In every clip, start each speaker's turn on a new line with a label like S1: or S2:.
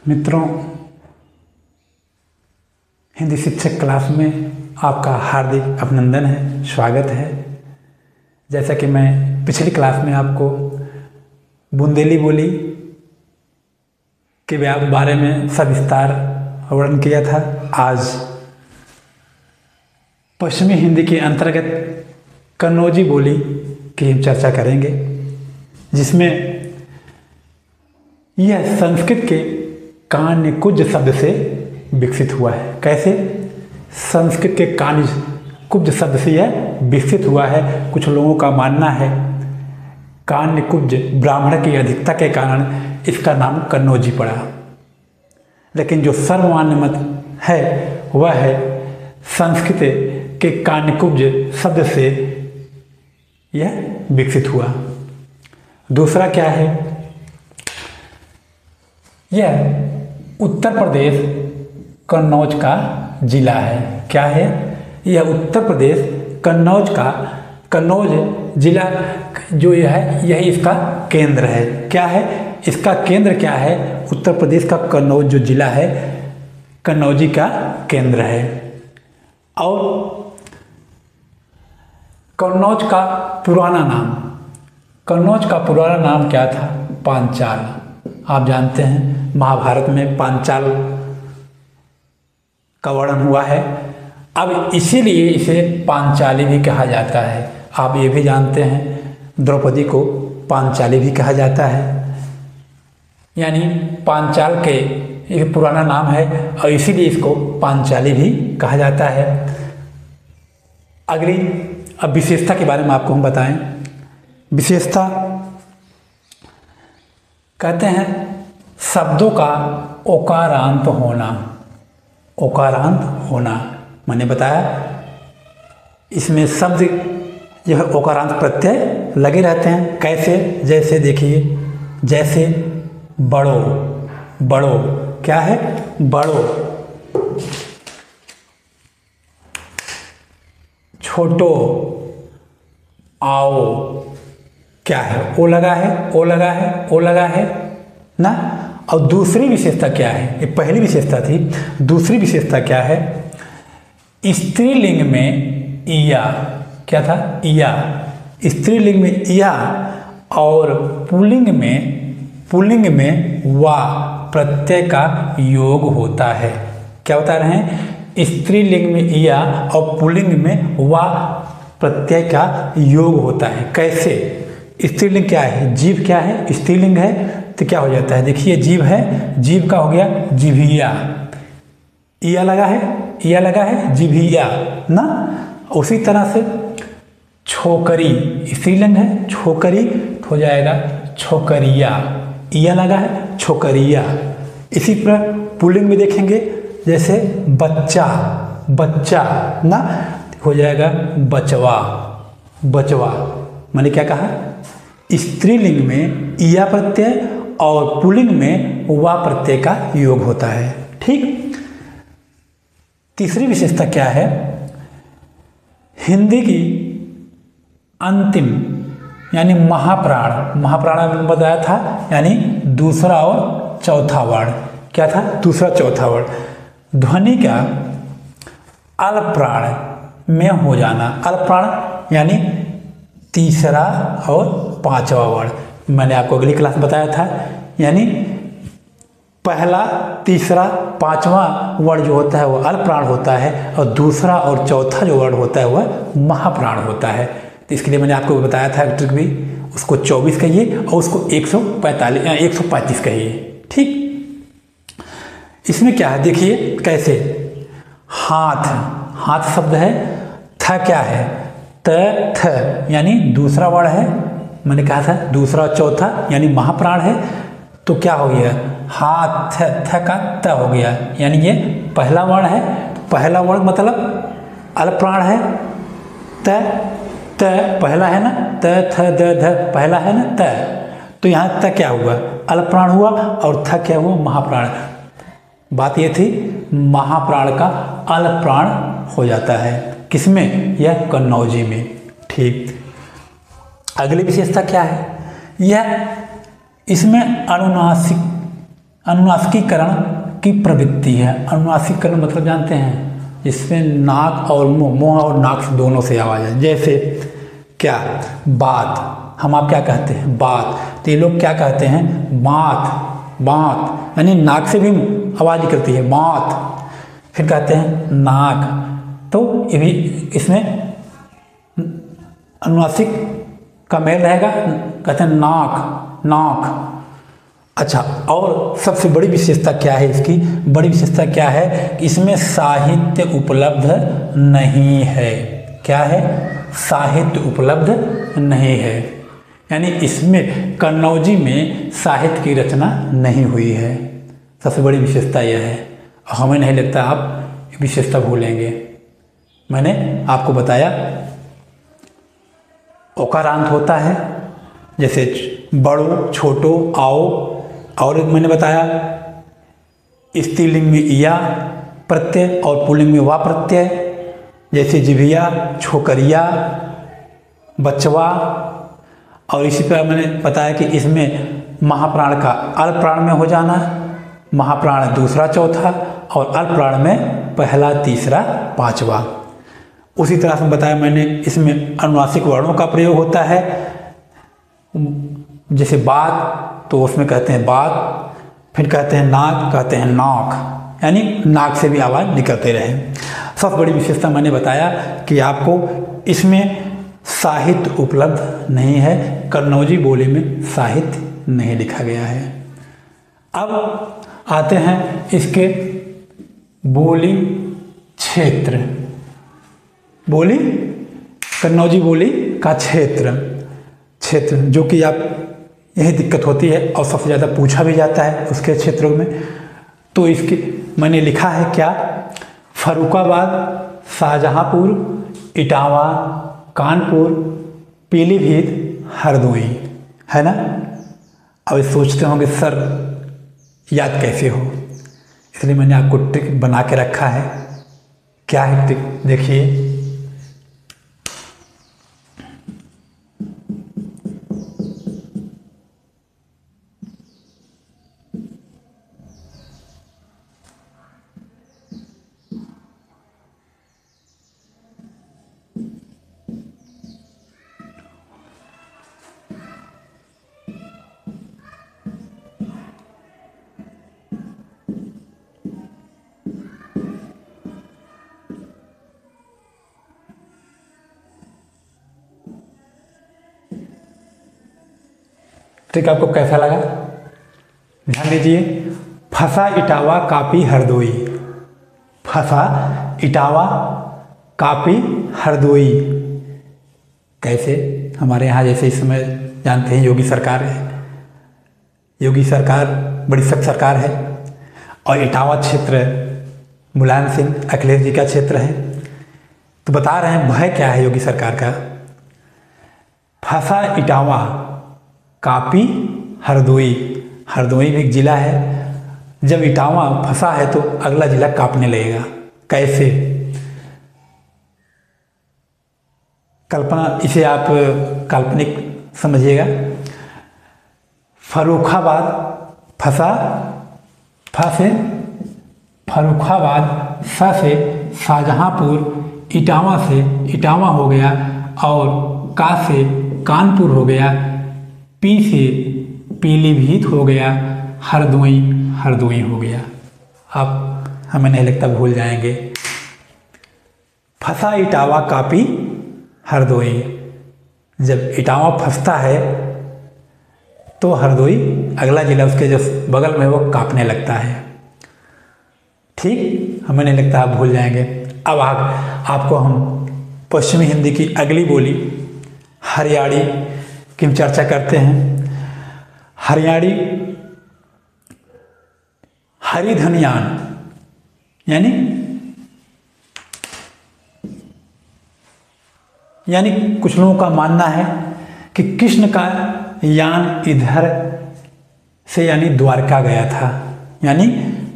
S1: मित्रों, हिंदी शिक्षक क्लास में आपका हार्दिक अभिनंदन है, स्वागत है। जैसा कि मैं पिछली क्लास में आपको बुंदेली बोली के बारे में सविस्तार वर्णन किया था, आज पश्चिमी हिंदी के अंतर्गत कन्नौजी बोली की हम चर्चा करेंगे, जिसमें यह संस्कृत के कान्यकुब्ज शब्द से विकसित हुआ है। कैसे? संस्कृत के कान्यकुब्ज शब्द से यह विकसित हुआ है। कुछ लोगों का मानना है कान्यकुब्ज ब्राह्मण की अधिकता के कारण इसका नाम कन्नौजी पड़ा, लेकिन जो सर्वमान्य मत है वह है संस्कृत के कान्यकुब्ज शब्द से यह विकसित हुआ। दूसरा क्या है? यह उत्तर प्रदेश कन्नौज का जिला है। क्या है? यह उत्तर प्रदेश कन्नौज जिला जो यह है, यही इसका केंद्र है। क्या है इसका केंद्र? क्या है? उत्तर प्रदेश का कन्नौज जो जिला है, कन्नौजी का केंद्र है। और कन्नौज का पुराना नाम क्या था? पांचाल। आप जानते हैं महाभारत में पांचाल का वर्णन हुआ है। अब इसीलिए इसे पांचाली भी कहा जाता है। आप ये भी जानते हैं द्रौपदी को पांचाली भी कहा जाता है, यानी पांचाल के एक पुराना नाम है और इसीलिए इसको पांचाली भी कहा जाता है। अगली अब विशेषता के बारे में आपको हम बताएं। विशेषता कहते हैं शब्दों का ओकारांत होना। मैंने बताया इसमें शब्द जो है ओकारांत प्रत्यय लगे रहते हैं। कैसे? जैसे देखिए, जैसे बड़ो। क्या है? बड़ो। छोटो, आओ। क्या है? ओ लगा है ना। और दूसरी विशेषता क्या है? ये पहली विशेषता थी। दूसरी विशेषता क्या है? स्त्रीलिंग में इया। क्या था? इया। स्त्रीलिंग में इया और पुल्लिंग में वा प्रत्यय का योग होता है। क्या बता रहे हैं? स्त्रीलिंग में इया और पुल्लिंग में वा प्रत्यय का योग होता है। कैसे? स्त्रीलिंग क्या है? जीव क्या है? स्त्रीलिंग है तो क्या हो जाता है? देखिए, जीव है, जीव का हो गया जिभिया। इया लगा है जिभिया ना। उसी तरह से छोकरी स्त्रीलिंग है, छोकरी तो हो जाएगा छोकरिया। इया लगा है छोकरिया। इसी पर पुल्लिंग में देखेंगे, जैसे बच्चा ना हो जाएगा बचवा। मैंने क्या कहा? स्त्रीलिंग में इया प्रत्यय और पुल्लिंग में वा प्रत्यय का योग होता है। ठीक। तीसरी विशेषता क्या है? हिंदी की अंतिम यानी महाप्राण मैंने बताया था, यानी दूसरा और चौथा वर्ण। क्या था? दूसरा चौथा वर्ण ध्वनि का अलप्राण में हो जाना। अलप्राण यानी तीसरा और पांचवा वर्ण। मैंने आपको अगली क्लास बताया था, यानी पहला, तीसरा, पांचवा वर्ण जो होता है वह अलप्राण होता है और दूसरा और चौथा जो वर्ण होता है वह महाप्राण होता है। तो इसके लिए मैंने आपको बताया था ट्रिक भी, उसको 24 कहिए और उसको 135 कहिए। ठीक। इसमें क्या है? देखिए कैसे। हाथ शब्द है। थ क्या है? थ यानी दूसरा वर्ण है। मैंने कहा था दूसरा और चौथा यानी महाप्राण है, तो क्या हो गया? हाथ थ का त हो गया, यानी ये पहला वर्ण है। पहला वर्ण मतलब अलप्राण है। त पहला है ना, त थ द ध पहला है ना त, तो यहाँ त क्या हुआ? अलप्राण हुआ और थ क्या हुआ? महाप्राण। बात ये थी महाप्राण का अलप्राण हो जाता है। किसमें? यह कन्नौजी में। ठीक। अगली विशेषता क्या है? यह इसमें अनुनासिकीकरण की प्रवृत्ति है। अनुनासिकीकरण मतलब जानते हैं, इसमें नाक और मुंह और नाक से दोनों से आवाज़ है। जैसे क्या, बात, हम आप क्या कहते हैं, बात, तो ये लोग क्या कहते हैं, बात, बात, यानी नाक से भी आवाज़ निकलती है, बात। फिर कहते हैं नाक, तो ये भी इसमें अनुनासिक का मेल रहेगा, कहते हैं नाक, नाक। अच्छा, और सबसे बड़ी विशेषता क्या है इसकी, बड़ी विशेषता क्या है कि इसमें साहित्य उपलब्ध नहीं है। क्या है, साहित्य उपलब्ध नहीं है, यानी इसमें कन्नौजी में साहित्य की रचना नहीं हुई है। सबसे बड़ी विशेषता यह है। हमें नहीं लगता आप विशेषता भूलेंगे। मैंने आपको बताया ओकारांत होता है, जैसे बड़ो, छोटो, आओ, और मैंने बताया स्त्रीलिंग में या प्रत्यय और पुल्लिंग में वा प्रत्यय, जैसे जिभिया, छोकरिया, बचवा। और इसी तरह मैंने बताया कि इसमें महाप्राण का अल्प प्राण में हो जाना, महाप्राण दूसरा चौथा और अल्प प्राण में पहला तीसरा पांचवा। उसी तरह से बताया मैंने इसमें अनुनासिक वर्णों का प्रयोग होता है, जैसे बात तो उसमें कहते हैं बात, फिर कहते हैं नाक, कहते हैं नाक, यानी नाक से भी आवाज़ निकलते रहे। सबसे बड़ी विशेषता मैंने बताया कि आपको इसमें साहित्य उपलब्ध नहीं है, कन्नौजी बोली में साहित्य नहीं लिखा गया है। अब आते हैं इसके बोली क्षेत्र, बोली कन्नौजी बोली का क्षेत्र, जो कि आप यही दिक्कत होती है और सबसे ज़्यादा पूछा भी जाता है उसके क्षेत्रों में। तो इसके मैंने लिखा है क्या, फर्रुखाबाद, शाहजहांपुर, इटावा, कानपुर, पीलीभीत, हरदोई, है ना। अब सोचते होंगे सर याद कैसे हो, इसलिए मैंने आपको ट्रिक बना के रखा है। क्या है ट्रिक, देखिए। ट्रिक आपको कैसा लगा, ध्यान दीजिए। फंसा इटावा कापी हरदोई, फंसा इटावा कापी हरदोई। कैसे, हमारे यहाँ जैसे इस समय जानते हैं योगी सरकार है, योगी सरकार बड़ी सख्त सरकार है, और इटावा क्षेत्र मुलायम सिंह अखिलेश जी का क्षेत्र है। तो बता रहे हैं भय क्या है योगी सरकार का। फंसा इटावा कापी हरदोई, हरदोई भी एक जिला है। जब इटावा फंसा है तो अगला जिला कांपने लगेगा। कैसे, कल्पना, इसे आप काल्पनिक समझिएगा। फर्रुखाबाद फंसा, फ से फर्रुखाबाद, स से शाहजहांपुर, इटावा से इटावा हो गया, और का से कानपुर हो गया, पी से पीलीभीत हो गया, हरदोई हरदोई हो गया। आप हमें नहीं लगता भूल जाएंगे। फंसा इटावा कापी हरदोई, जब इटावा फंसता है तो हरदोई अगला जिला उसके जो बगल में वो कांपने लगता है। ठीक, हमें नहीं लगता आप भूल जाएंगे। अब आपको हम पश्चिमी हिंदी की अगली बोली हरियाणी की हम चर्चा करते हैं। हरियाणी हरिधनयान, यानी कुछ लोगों का मानना है कि कृष्ण का यान इधर से यानी द्वारका गया था। यानी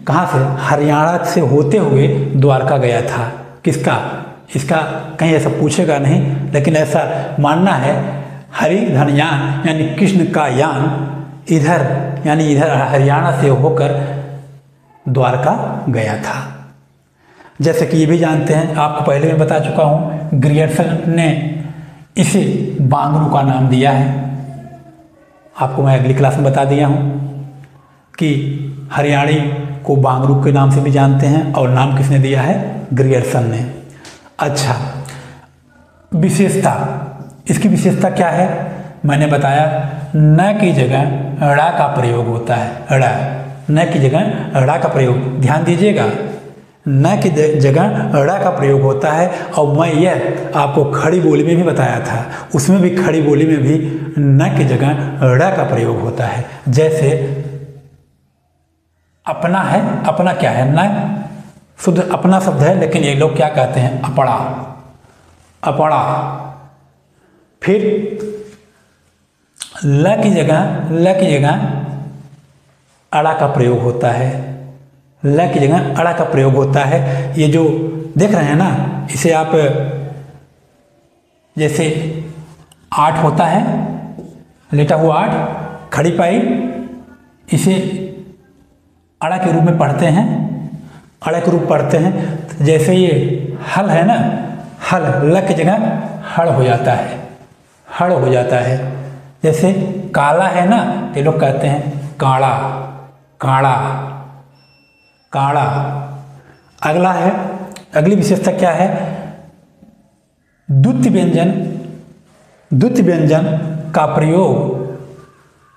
S1: कहाँ से, हरियाणा से होते हुए द्वारका गया था। किसका, इसका कहीं ऐसा पूछेगा नहीं, लेकिन ऐसा मानना है हरिधनयान यानी कृष्ण का यान इधर यानी इधर हरियाणा से होकर द्वारका गया था। जैसे कि ये भी जानते हैं, आपको पहले मैं बता चुका हूँ, ग्रियर्सन ने इसे बांगरू का नाम दिया है। आपको मैं अगली क्लास में बता दिया हूँ कि हरियाणी को बांगरू के नाम से भी जानते हैं और नाम किसने दिया है, ग्रियर्सन ने। अच्छा, विशेषता, इसकी विशेषता क्या है, मैंने बताया न की जगह ड़ा का प्रयोग होता है। ड़ा, न की जगह ड़ा का प्रयोग, ध्यान दीजिएगा, न की जगह ड़ा का प्रयोग होता है। और मैं यह आपको खड़ी बोली में भी बताया था, उसमें भी खड़ी बोली में भी न की जगह ड़ा का प्रयोग होता है। जैसे अपना है, अपना क्या है, न शुद्ध अपना शब्द है, लेकिन ये लोग क्या कहते हैं, अपड़ा, अपड़ा। फिर ल की जगह अड़ा का प्रयोग होता है। ल की जगह अड़ा का प्रयोग होता है। ये जो देख रहे हैं ना, इसे आप जैसे आठ होता है, लेटा हुआ आठ, खड़ी पाई, इसे अड़ा के रूप में पढ़ते हैं, अड़ा के रूप पढ़ते हैं। जैसे ये हल है ना, हल, ल की जगह हड़ हो जाता है, हड़ हो जाता है। जैसे काला है ना, ये लोग कहते हैं काड़ा, काड़ा, काड़ा। अगला है, अगली विशेषता क्या है, द्वितीय व्यंजन, द्वितीय व्यंजन का प्रयोग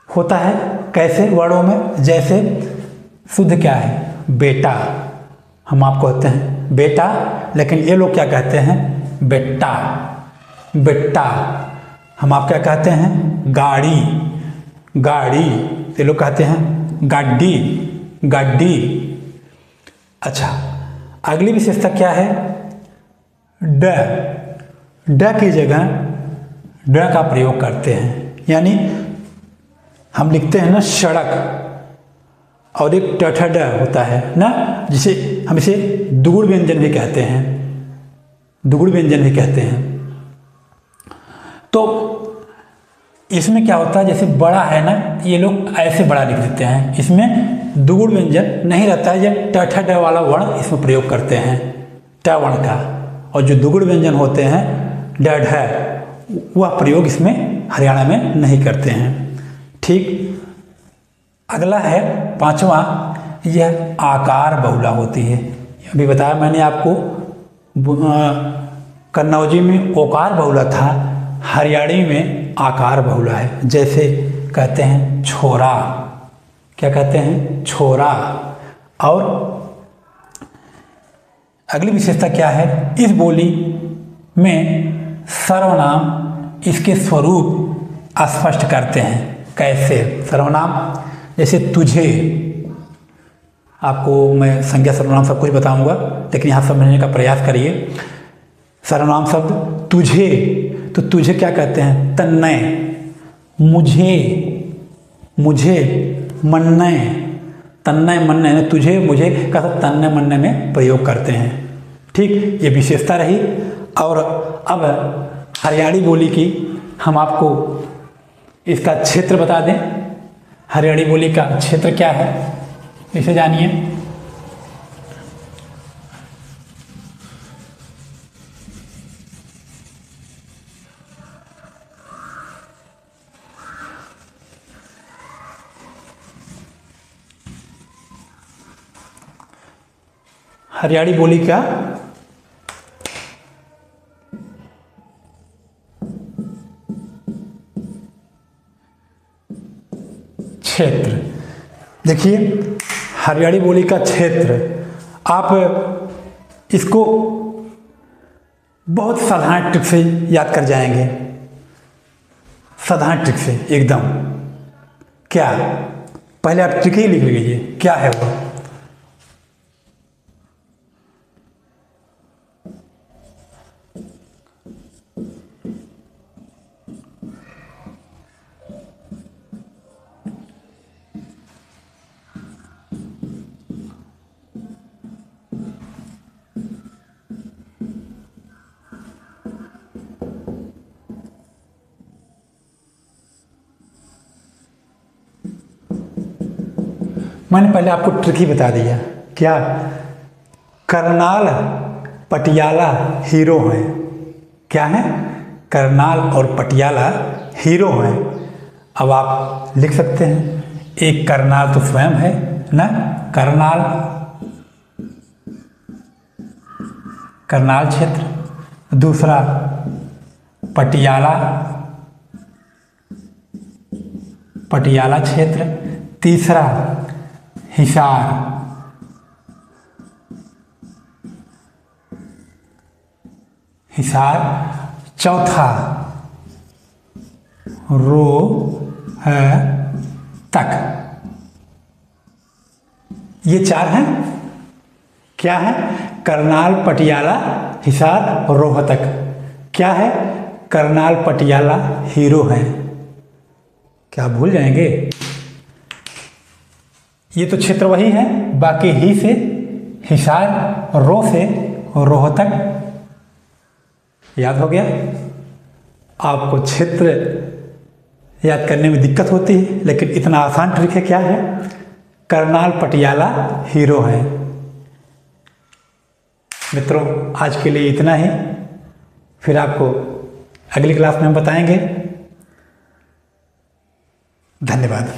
S1: होता है कैसे वर्णों में। जैसे शुद्ध क्या है, बेटा, हम आपको कहते हैं बेटा, लेकिन ये लोग क्या कहते हैं, बेटा, बेटा। हम आप क्या कहते हैं, गाड़ी, गाड़ी, ये लोग कहते हैं गाड़ी, गाड़ी। अच्छा, अगली विशेषता क्या है, ड, ड की जगह ड का प्रयोग करते हैं। यानी हम लिखते हैं ना सड़क, और एक ट ड होता है ना, जिसे हम इसे दुगुण व्यंजन भी कहते हैं, दुगुण व्यंजन भी कहते हैं। तो इसमें क्या होता है, जैसे बड़ा है ना, ये लोग ऐसे बड़ा लिख देते हैं, इसमें दुगुण व्यंजन नहीं रहता है, ये ट ठ ड वाला वर्ण इसमें प्रयोग करते हैं, ट वर्ण का। और जो दुगुण व्यंजन होते हैं ड ढ, वह प्रयोग इसमें हरियाणा में नहीं करते हैं। ठीक, अगला है पांचवा, यह आकार बहुला होती है। अभी बताया मैंने आपको, कन्नौजी में ओकार बहुला था, हरियाणी में आकार बहुला है। जैसे कहते हैं छोरा, क्या कहते हैं, छोरा। और अगली विशेषता क्या है, इस बोली में सर्वनाम इसके स्वरूप स्पष्ट करते हैं। कैसे सर्वनाम, जैसे तुझे, आपको मैं संज्ञा सर्वनाम सब कुछ बताऊंगा, लेकिन यहाँ समझने का प्रयास करिए। सर्वनाम शब्द तुझे, तो तुझे क्या कहते हैं, तन्नय, मुझे, मुझे, मन्नय, तन्नय मन्नय, तुझे मुझे का तन्नय मन्नय में प्रयोग करते हैं। ठीक, ये विशेषता रही। और अब हरियाणी बोली की हम आपको इसका क्षेत्र बता दें। हरियाणी बोली का क्षेत्र क्या है, इसे जानिए। हरियाणी बोली का क्षेत्र, देखिए हरियाणी बोली का क्षेत्र, आप इसको बहुत साधारण ट्रिक से याद कर जाएंगे, साधारण ट्रिक से एकदम। क्या, पहले आप ट्रिक ही लिख लीजिए, क्या है वो। मैंने पहले आपको ट्रिक ही बता दिया। क्या? करनाल पटियाला हीरो हैं। क्या है? करनाल और पटियाला हीरो हैं। अब आप लिख सकते हैं, एक करनाल तो स्वयं है ना, करनाल, करनाल क्षेत्र, दूसरा पटियाला, पटियाला क्षेत्र, तीसरा हिसार, हिसार, चौथा रोहतक। ये चार हैं। क्या है? करनाल, पटियाला, हिसार और रोहतक। क्या है? करनाल पटियाला हीरो हैं। क्या आप भूल जाएंगे? ये तो क्षेत्र वही है, बाकी ही से हिसार, रो से रोहतक। याद हो गया? आपको क्षेत्र याद करने में दिक्कत होती है, लेकिन इतना आसान ट्रिक है। क्या है? करनाल पटियाला हीरो है। मित्रों, आज के लिए इतना ही। फिर आपको अगली क्लास में हम बताएंगे। धन्यवाद।